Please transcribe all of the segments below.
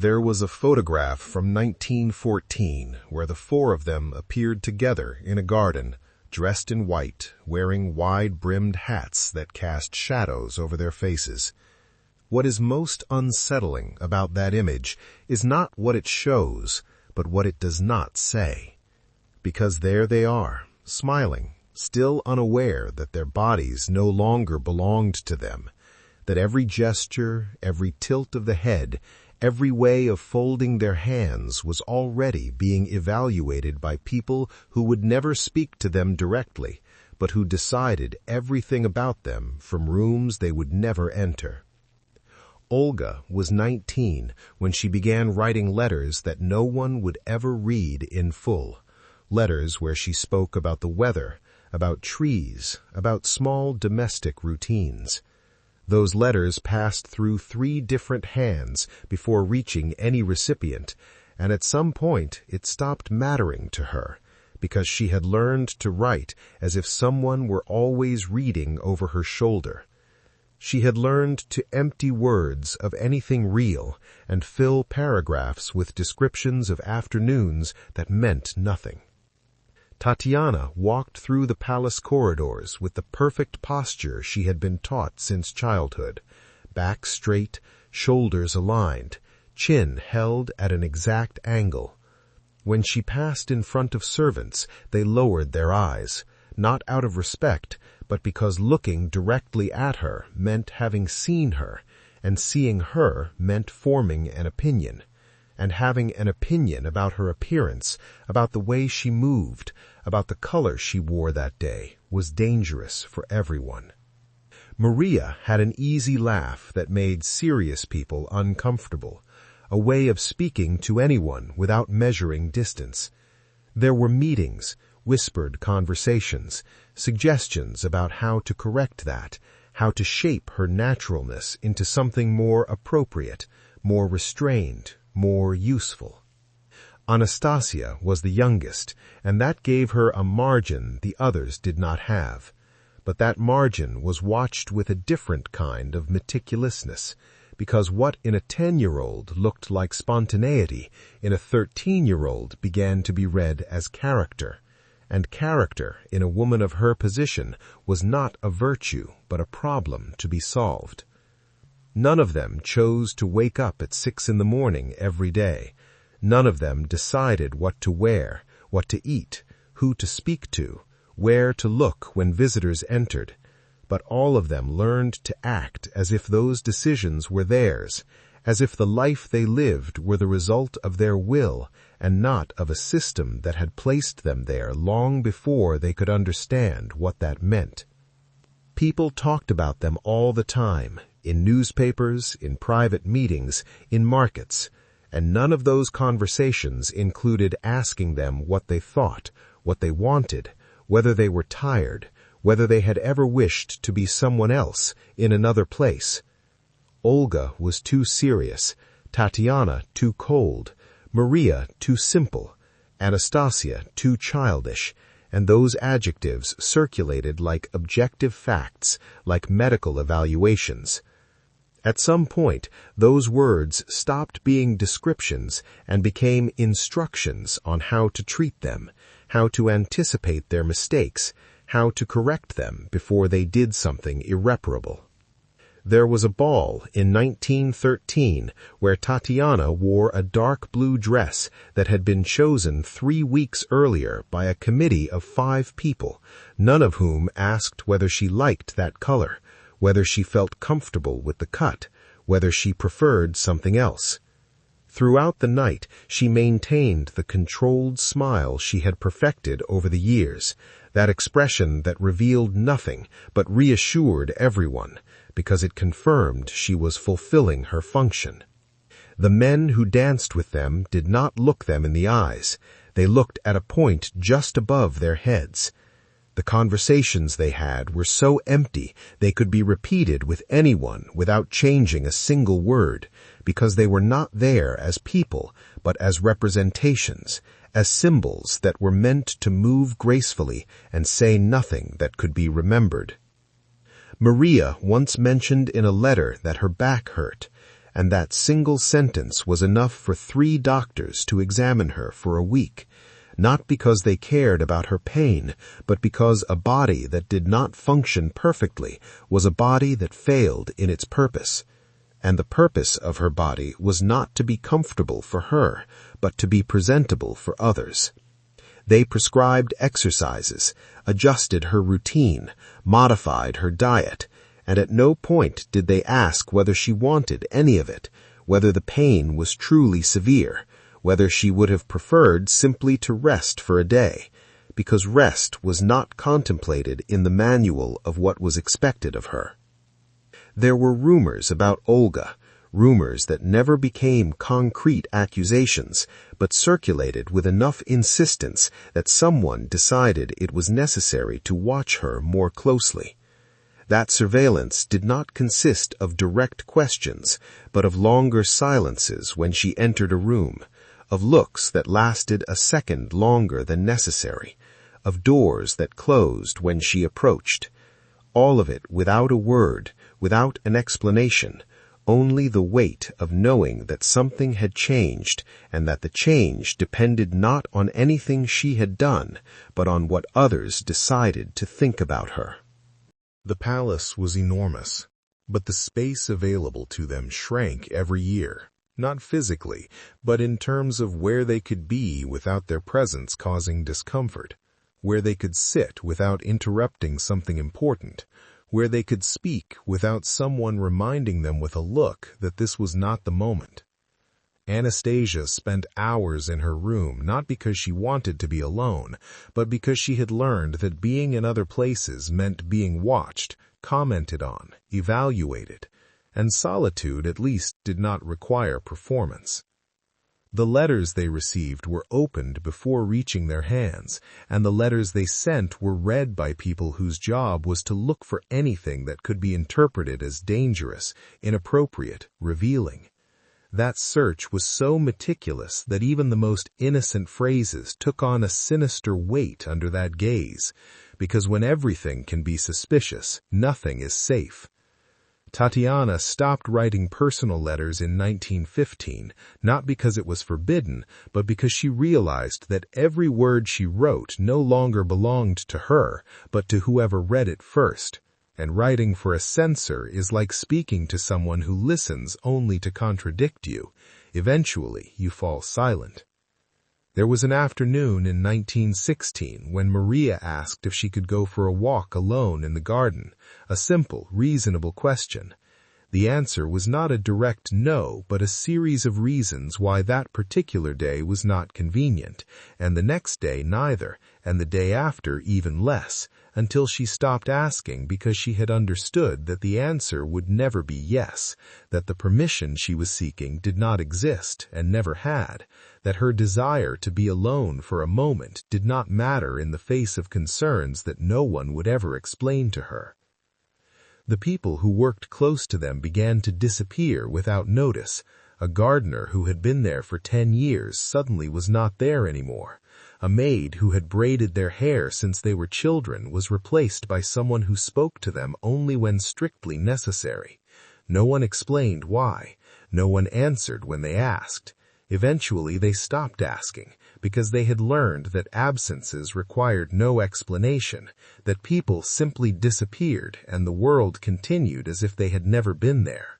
There was a photograph from 1914 where the four of them appeared together in a garden, dressed in white, wearing wide-brimmed hats that cast shadows over their faces. What is most unsettling about that image is not what it shows, but what it does not say. Because there they are, smiling, still unaware that their bodies no longer belonged to them, that every gesture, every tilt of the head, every way of folding their hands was already being evaluated by people who would never speak to them directly, but who decided everything about them from rooms they would never enter. Olga was 19 when she began writing letters that no one would ever read in full, letters where she spoke about the weather, about trees, about small domestic routines. Those letters passed through 3 different hands before reaching any recipient, and at some point it stopped mattering to her, because she had learned to write as if someone were always reading over her shoulder. She had learned to empty words of anything real and fill paragraphs with descriptions of afternoons that meant nothing. Tatiana walked through the palace corridors with the perfect posture she had been taught since childhood, back straight, shoulders aligned, chin held at an exact angle. When she passed in front of servants, they lowered their eyes, not out of respect, but because looking directly at her meant having seen her, and seeing her meant forming an opinion. And having an opinion about her appearance, about the way she moved, about the color she wore that day, was dangerous for everyone. Maria had an easy laugh that made serious people uncomfortable, a way of speaking to anyone without measuring distance. There were meetings, whispered conversations, suggestions about how to correct that, how to shape her naturalness into something more appropriate, more restrained, more useful. Anastasia was the youngest, and that gave her a margin the others did not have. But that margin was watched with a different kind of meticulousness, because what in a 10-year-old looked like spontaneity, in a 13-year-old began to be read as character. And character, in a woman of her position, was not a virtue, but a problem to be solved. None of them chose to wake up at 6 in the morning every day. None of them decided what to wear, what to eat, who to speak to, where to look when visitors entered. But all of them learned to act as if those decisions were theirs, as if the life they lived were the result of their will and not of a system that had placed them there long before they could understand what that meant. People talked about them all the time, in newspapers, in private meetings, in markets, and none of those conversations included asking them what they thought, what they wanted, whether they were tired, whether they had ever wished to be someone else, in another place. Olga was too serious, Tatiana too cold, Maria too simple, Anastasia too childish, and those adjectives circulated like objective facts, like medical evaluations. At some point, those words stopped being descriptions and became instructions on how to treat them, how to anticipate their mistakes, how to correct them before they did something irreparable. There was a ball in 1913 where Tatiana wore a dark blue dress that had been chosen 3 weeks earlier by a committee of 5 people, none of whom asked whether she liked that color, whether she felt comfortable with the cut, whether she preferred something else. Throughout the night, she maintained the controlled smile she had perfected over the years, that expression that revealed nothing but reassured everyone, because it confirmed she was fulfilling her function. The men who danced with them did not look them in the eyes. They looked at a point just above their heads. The conversations they had were so empty they could be repeated with anyone without changing a single word, because they were not there as people, but as representations, as symbols that were meant to move gracefully and say nothing that could be remembered. Maria once mentioned in a letter that her back hurt, and that single sentence was enough for 3 doctors to examine her for a week, not because they cared about her pain, but because a body that did not function perfectly was a body that failed in its purpose. And the purpose of her body was not to be comfortable for her, but to be presentable for others. They prescribed exercises, adjusted her routine, modified her diet, and at no point did they ask whether she wanted any of it, whether the pain was truly severe, whether she would have preferred simply to rest for a day, because rest was not contemplated in the manual of what was expected of her. There were rumors about Olga, rumors that never became concrete accusations, but circulated with enough insistence that someone decided it was necessary to watch her more closely. That surveillance did not consist of direct questions, but of longer silences when she entered a room, of looks that lasted a second longer than necessary, of doors that closed when she approached. All of it without a word, without an explanation, only the weight of knowing that something had changed and that the change depended not on anything she had done, but on what others decided to think about her. The palace was enormous, but the space available to them shrank every year, not physically, but in terms of where they could be without their presence causing discomfort, where they could sit without interrupting something important, where they could speak without someone reminding them with a look that this was not the moment. Anastasia spent hours in her room not because she wanted to be alone, but because she had learned that being in other places meant being watched, commented on, evaluated, and solitude at least did not require performance. The letters they received were opened before reaching their hands, and the letters they sent were read by people whose job was to look for anything that could be interpreted as dangerous, inappropriate, revealing. That search was so meticulous that even the most innocent phrases took on a sinister weight under that gaze, because when everything can be suspicious, nothing is safe. Tatiana stopped writing personal letters in 1915, not because it was forbidden, but because she realized that every word she wrote no longer belonged to her, but to whoever read it first. And writing for a censor is like speaking to someone who listens only to contradict you. Eventually, you fall silent. There was an afternoon in 1916 when Maria asked if she could go for a walk alone in the garden, a simple, reasonable question. The answer was not a direct no, but a series of reasons why that particular day was not convenient, and the next day neither, and the day after even less, until she stopped asking because she had understood that the answer would never be yes, that the permission she was seeking did not exist and never had, that her desire to be alone for a moment did not matter in the face of concerns that no one would ever explain to her. The people who worked close to them began to disappear without notice. A gardener who had been there for 10 years suddenly was not there anymore. A maid who had braided their hair since they were children was replaced by someone who spoke to them only when strictly necessary. No one explained why. No one answered when they asked. Eventually they stopped asking, because they had learned that absences required no explanation, that people simply disappeared and the world continued as if they had never been there.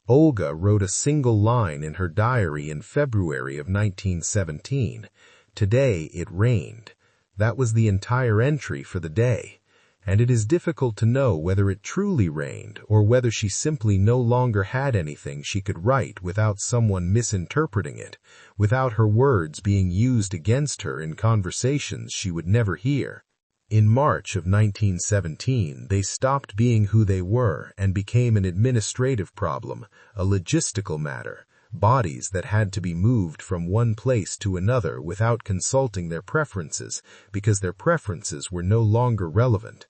Olga wrote a single line in her diary in February of 1917. Today it rained. That was the entire entry for the day. And it is difficult to know whether it truly rained or whether she simply no longer had anything she could write without someone misinterpreting it, without her words being used against her in conversations she would never hear. In March of 1917, they stopped being who they were and became an administrative problem, a logistical matter, bodies that had to be moved from one place to another without consulting their preferences because their preferences were no longer relevant.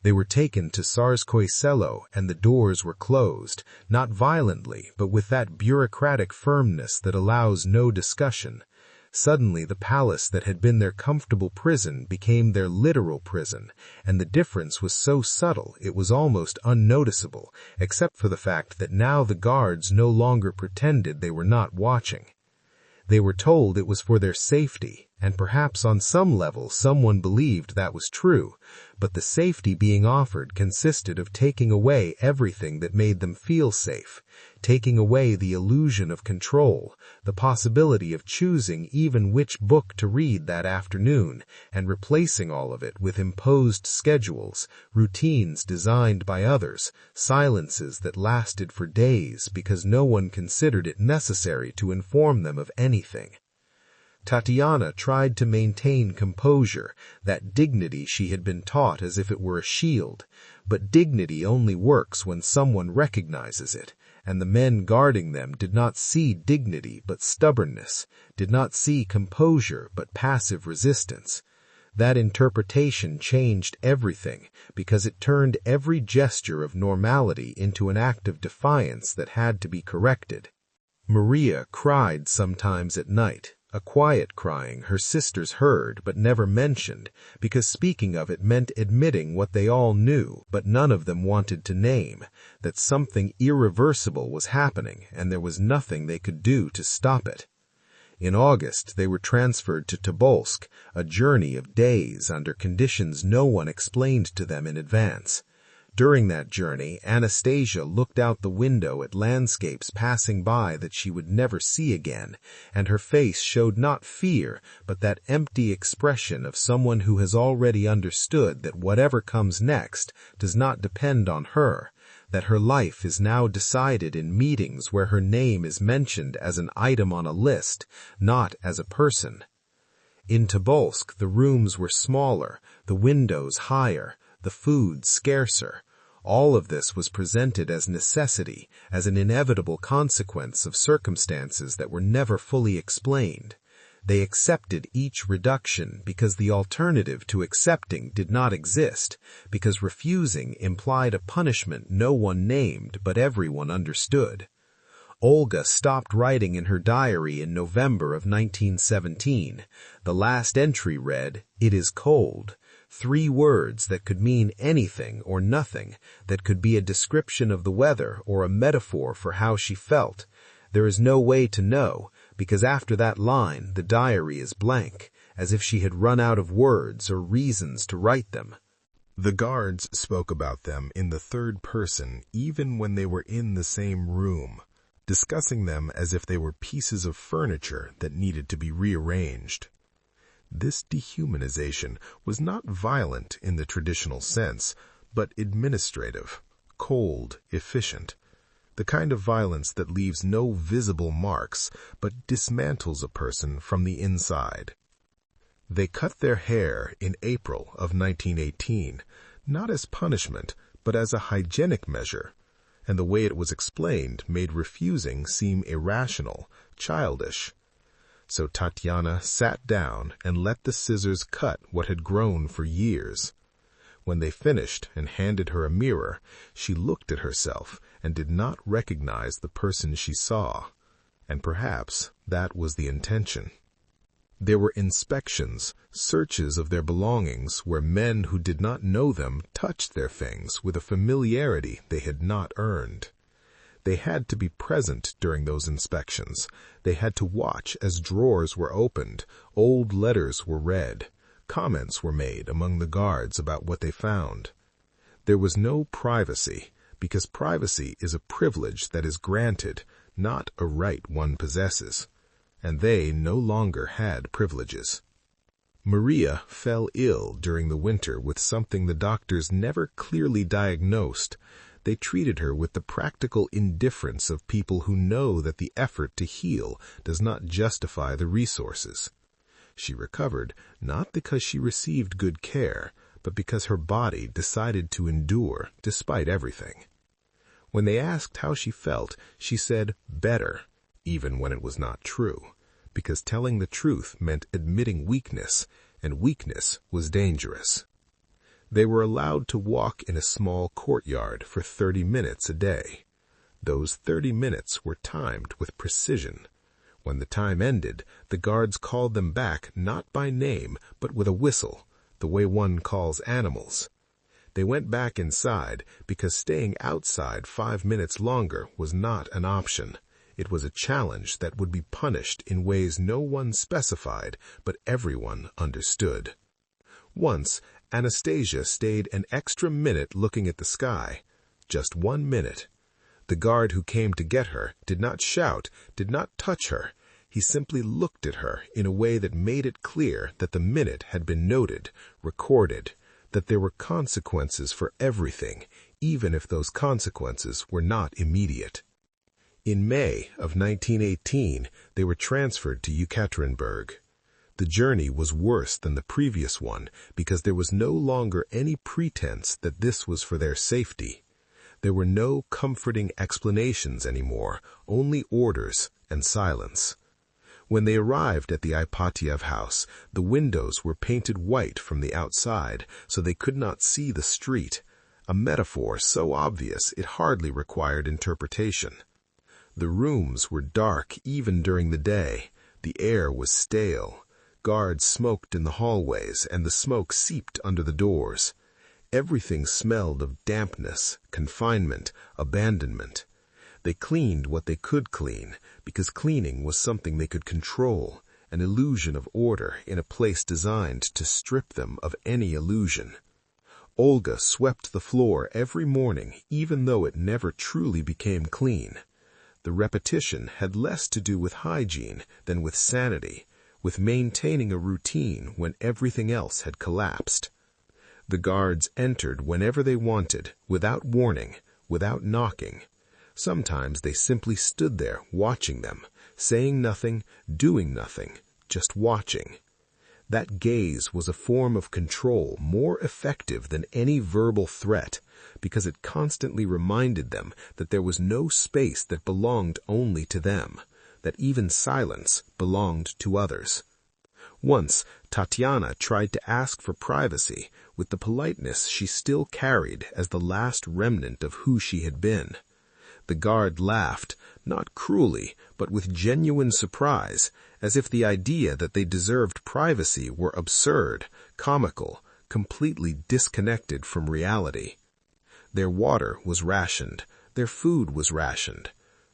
They were taken to Tsarskoye Selo and the doors were closed, not violently, but with that bureaucratic firmness that allows no discussion. Suddenly the palace that had been their comfortable prison became their literal prison, and the difference was so subtle it was almost unnoticeable, except for the fact that now the guards no longer pretended they were not watching. They were told it was for their safety, and perhaps on some level someone believed that was true, but the safety being offered consisted of taking away everything that made them feel safe, taking away the illusion of control, the possibility of choosing even which book to read that afternoon, and replacing all of it with imposed schedules, routines designed by others, silences that lasted for days because no one considered it necessary to inform them of anything. Tatiana tried to maintain composure, that dignity she had been taught as if it were a shield, but dignity only works when someone recognizes it, and the men guarding them did not see dignity but stubbornness, did not see composure but passive resistance. That interpretation changed everything because it turned every gesture of normality into an act of defiance that had to be corrected. Maria cried sometimes at night, a quiet crying her sisters heard but never mentioned, because speaking of it meant admitting what they all knew but none of them wanted to name, that something irreversible was happening and there was nothing they could do to stop it. In August, they were transferred to Tobolsk, a journey of days under conditions no one explained to them in advance. During that journey, Anastasia looked out the window at landscapes passing by that she would never see again, and her face showed not fear, but that empty expression of someone who has already understood that whatever comes next does not depend on her, that her life is now decided in meetings where her name is mentioned as an item on a list, not as a person. In Tobolsk, the rooms were smaller, the windows higher, the food scarcer. All of this was presented as necessity, as an inevitable consequence of circumstances that were never fully explained. They accepted each reduction because the alternative to accepting did not exist, because refusing implied a punishment no one named but everyone understood. Olga stopped writing in her diary in November of 1917. The last entry read, "It is cold." 3 words that could mean anything or nothing, that could be a description of the weather or a metaphor for how she felt. There is no way to know, because after that line the diary is blank, as if she had run out of words or reasons to write them. The guards spoke about them in the third person even when they were in the same room, discussing them as if they were pieces of furniture that needed to be rearranged. This dehumanization was not violent in the traditional sense, but administrative, cold, efficient, the kind of violence that leaves no visible marks but dismantles a person from the inside. They cut their hair in April of 1918, not as punishment, but as a hygienic measure, and the way it was explained made refusing seem irrational, childish. So Tatiana sat down and let the scissors cut what had grown for years. When they finished and handed her a mirror, she looked at herself and did not recognize the person she saw, and perhaps that was the intention. There were inspections, searches of their belongings where men who did not know them touched their things with a familiarity they had not earned. They had to be present during those inspections. They had to watch as drawers were opened, old letters were read, comments were made among the guards about what they found. There was no privacy, because privacy is a privilege that is granted, not a right one possesses, and they no longer had privileges. Maria fell ill during the winter with something the doctors never clearly diagnosed. They treated her with the practical indifference of people who know that the effort to heal does not justify the resources. She recovered not because she received good care, but because her body decided to endure despite everything. When they asked how she felt, she said, "better," even when it was not true, because telling the truth meant admitting weakness, and weakness was dangerous. They were allowed to walk in a small courtyard for 30 minutes a day. Those 30 minutes were timed with precision. When the time ended, the guards called them back not by name, but with a whistle, the way one calls animals. They went back inside because staying outside 5 minutes longer was not an option. It was a challenge that would be punished in ways no one specified, but everyone understood. Once, Anastasia stayed an extra minute looking at the sky. Just 1 minute. The guard who came to get her did not shout, did not touch her. He simply looked at her in a way that made it clear that the minute had been noted, recorded, that there were consequences for everything, even if those consequences were not immediate. In May of 1918, they were transferred to Yekaterinburg. The journey was worse than the previous one because there was no longer any pretense that this was for their safety. There were no comforting explanations anymore, only orders and silence. When they arrived at the Ipatiev house, the windows were painted white from the outside, so they could not see the street, a metaphor so obvious it hardly required interpretation. The rooms were dark even during the day. The air was stale. Guards smoked in the hallways, and the smoke seeped under the doors. Everything smelled of dampness, confinement, abandonment. They cleaned what they could clean, because cleaning was something they could control, an illusion of order in a place designed to strip them of any illusion. Olga swept the floor every morning, even though it never truly became clean. The repetition had less to do with hygiene than with sanity, with maintaining a routine when everything else had collapsed. The guards entered whenever they wanted, without warning, without knocking. Sometimes they simply stood there watching them, saying nothing, doing nothing, just watching. That gaze was a form of control more effective than any verbal threat, because it constantly reminded them that there was no space that belonged only to them, that even silence belonged to others. Once, Tatiana tried to ask for privacy with the politeness she still carried as the last remnant of who she had been. The guard laughed, not cruelly, but with genuine surprise, as if the idea that they deserved privacy were absurd, comical, completely disconnected from reality. Their water was rationed, their food was rationed.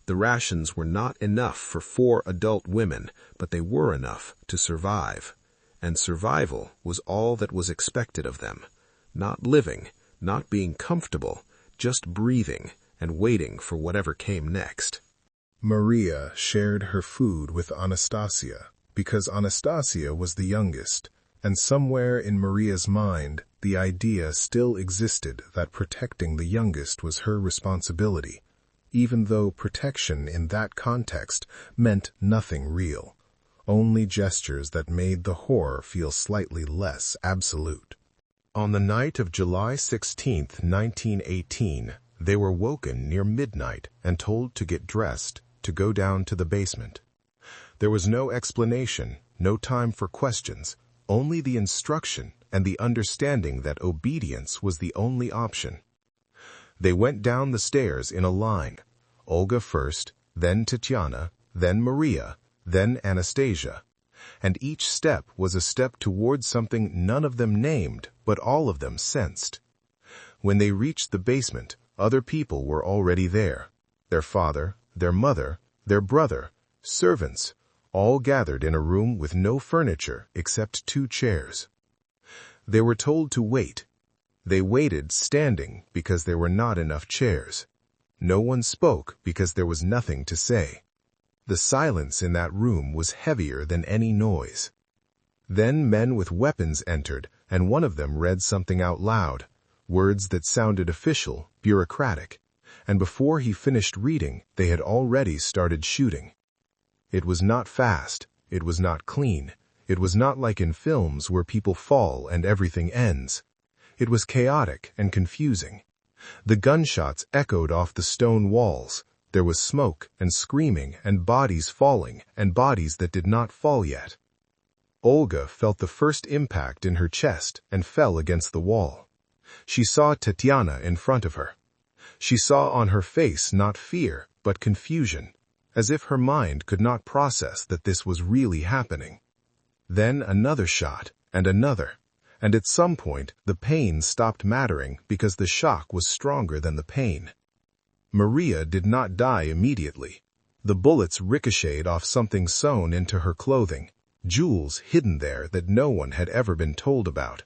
The rations were not enough for 4 adult women, but they were enough to survive. And survival was all that was expected of them. Not living, not being comfortable, just breathing and waiting for whatever came next. Maria shared her food with Anastasia because Anastasia was the youngest, and somewhere in Maria's mind the idea still existed that protecting the youngest was her responsibility, even though protection in that context meant nothing real, only gestures that made the horror feel slightly less absolute. On the night of July 16, 1918, they were woken near midnight and told to get dressed, to go down to the basement. There was no explanation, no time for questions, only the instruction and the understanding that obedience was the only option. They went down the stairs in a line, Olga first, then Tatiana, then Maria, then Anastasia, and each step was a step towards something none of them named, but all of them sensed. When they reached the basement, other people were already there. Their father, their mother, their brother, servants, all gathered in a room with no furniture except 2 chairs. They were told to wait. They waited standing because there were not enough chairs. No one spoke because there was nothing to say. The silence in that room was heavier than any noise. Then men with weapons entered, and one of them read something out loud, words that sounded official, bureaucratic, and before he finished reading, they had already started shooting. It was not fast, it was not clean, it was not like in films where people fall and everything ends. It was chaotic and confusing. The gunshots echoed off the stone walls. There was smoke and screaming and bodies falling and bodies that did not fall yet. Olga felt the first impact in her chest and fell against the wall. She saw Tatiana in front of her. She saw on her face not fear, but confusion. as if her mind could not process that this was really happening. Then another shot, and another, and at some point the pain stopped mattering because the shock was stronger than the pain. Maria did not die immediately. The bullets ricocheted off something sewn into her clothing, jewels hidden there that no one had ever been told about.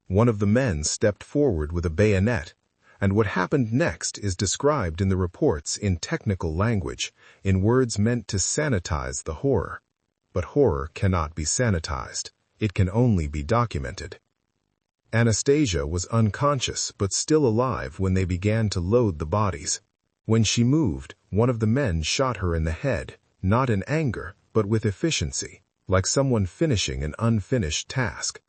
One of the men stepped forward with a bayonet, and what happened next is described in the reports in technical language, in words meant to sanitize the horror. But horror cannot be sanitized. It can only be documented. Anastasia was unconscious but still alive when they began to load the bodies. When she moved, one of the men shot her in the head, not in anger, but with efficiency, like someone finishing an unfinished task.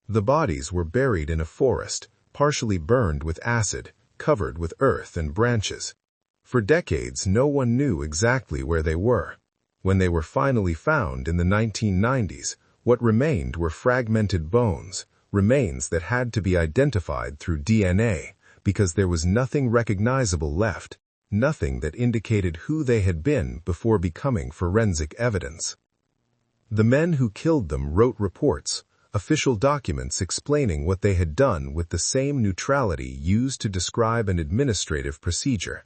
The bodies were buried in a forest, partially burned with acid, covered with earth and branches. For decades, no one knew exactly where they were. When they were finally found in the 1990s, what remained were fragmented bones, remains that had to be identified through DNA, because there was nothing recognizable left, nothing that indicated who they had been before becoming forensic evidence. The men who killed them wrote reports, official documents explaining what they had done with the same neutrality used to describe an administrative procedure.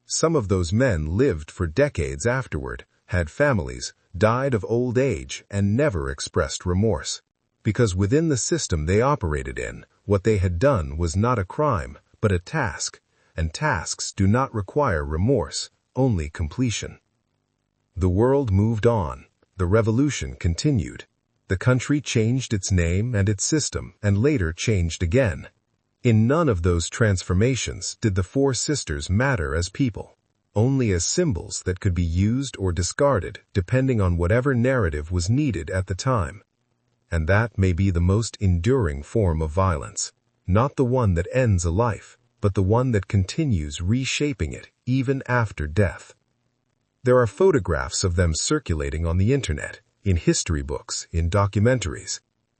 Some of those men lived for decades afterward, had families, died of old age, and never expressed remorse. Because within the system they operated in, what they had done was not a crime, but a task, and tasks do not require remorse, only completion. The world moved on. The revolution continued. The country changed its name and its system, and later changed again. In none of those transformations did the four sisters matter as people, only as symbols that could be used or discarded depending on whatever narrative was needed at the time. And that may be the most enduring form of violence, not the one that ends a life, but the one that continues reshaping it even after death. There are photographs of them circulating on the internet, in history books, in documentaries.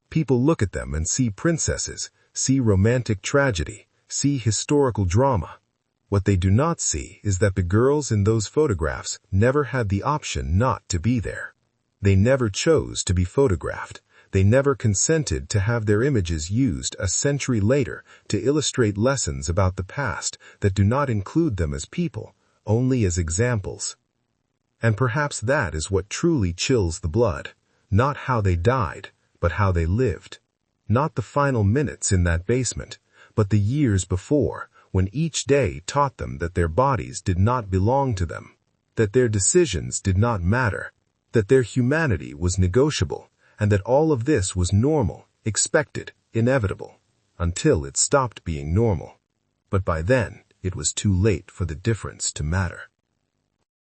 People look at them and see princesses, see romantic tragedy, see historical drama. What they do not see is that the girls in those photographs never had the option not to be there. They never chose to be photographed. They never consented to have their images used a century later to illustrate lessons about the past that do not include them as people, only as examples. And perhaps that is what truly chills the blood, not how they died, but how they lived. Not the final minutes in that basement, but the years before, when each day taught them that their bodies did not belong to them, that their decisions did not matter, that their humanity was negotiable, and that all of this was normal, expected, inevitable, until it stopped being normal. But by then, it was too late for the difference to matter.